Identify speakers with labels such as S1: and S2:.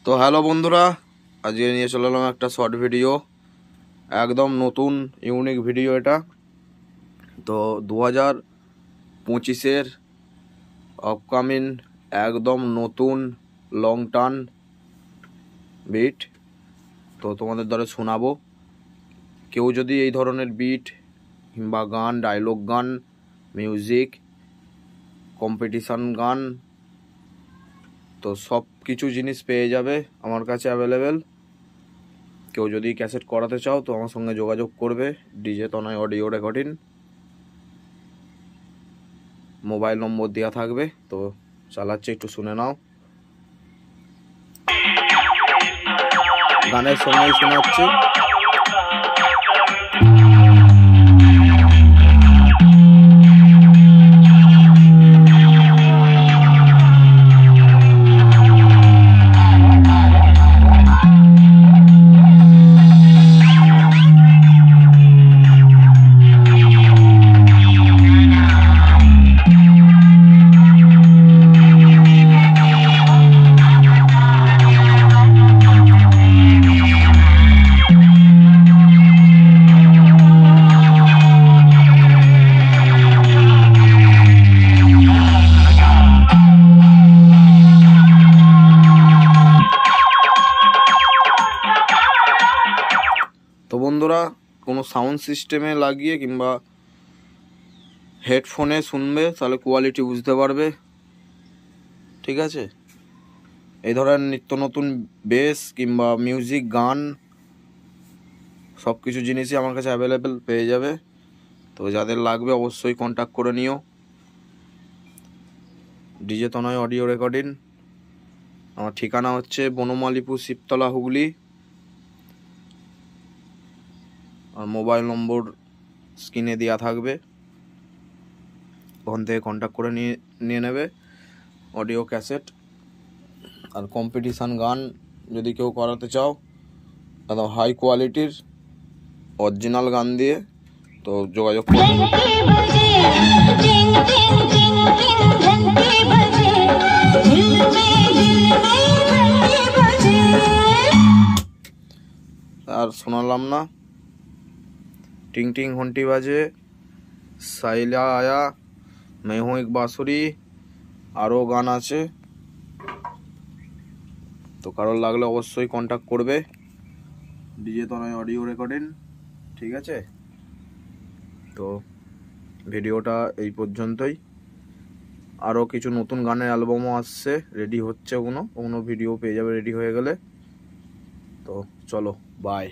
S1: তো হ্যালো বন্ধুরা, আজকে নিয়ে চলে এলাম একটা শর্ট ভিডিও, একদম নতুন ইউনিক ভিডিও এটা। তো 2025-এর আপকামিং একদম নতুন লং টার্ন বিট তো তোমাদের দ্বারা শোনাবো। কেউ যদি এই ধরনের বিট কিংবা গান, ডায়লগ গান, মিউজিক, কম্পিটিশান গান, তো সব কিছু জিনিস পেয়ে যাবে আমার কাছে অ্যাভেলেবেল। কেউ যদি ক্যাসেট করাতে চাও তো আমার সঙ্গে যোগাযোগ করবে। ডিজে তনয় অডিও রেকর্ডিং, মোবাইল নম্বর দেওয়া থাকবে। তো চালাচ্ছে, একটু শুনে নাও। গানের সঙ্গেই শোনাচ্ছি। তো বন্ধুরা, কোনো সাউন্ড সিস্টেমে লাগিয়ে কিংবা হেডফোনে শুনবে, তাহলে কোয়ালিটি বুঝতে পারবে। ঠিক আছে, এই ধরনের নিত্য নতুন বেস কিংবা মিউজিক, গান, সব কিছু জিনিসই আমার কাছে অ্যাভেলেবেল পেয়ে যাবে। তো যাদের লাগবে অবশ্যই কন্ট্যাক্ট করে নিও। ডিজে তনয় অডিও রেকর্ডিং, আমার ঠিকানা হচ্ছে বনমালীপুর, শিবতলা, হুগলি। আর মোবাইল নম্বর স্ক্রিনে দেওয়া থাকবে, ওখান থেকে কন্ট্যাক্ট করে নিয়ে নেবে অডিও ক্যাসেট। আর কম্পিটিশান গান যদি কেউ করাতে চাও, একদম হাই কোয়ালিটির অরিজিনাল গান দিয়ে, তো যোগাযোগ করবে। আর শোনালাম না, टिंग टिंग घंटी बाजे, साइला आया, मैं हूँ एक बाँसुरी, आरो गान आछे। तो कारोर लागले अवश्यई कन्टैक्ट करबे। डिजे तनय अडियो रेकर्डिंग। ठीक आछे, तो ভিডিওটা এই পর্যন্তই। আরও কিছু নতুন গানের অ্যালবামও আসছে, রেডি হচ্ছে, ওগুলো ভিডিও পেয়ে যাবে রেডি হয়ে গেলে। তো চলো, বাই।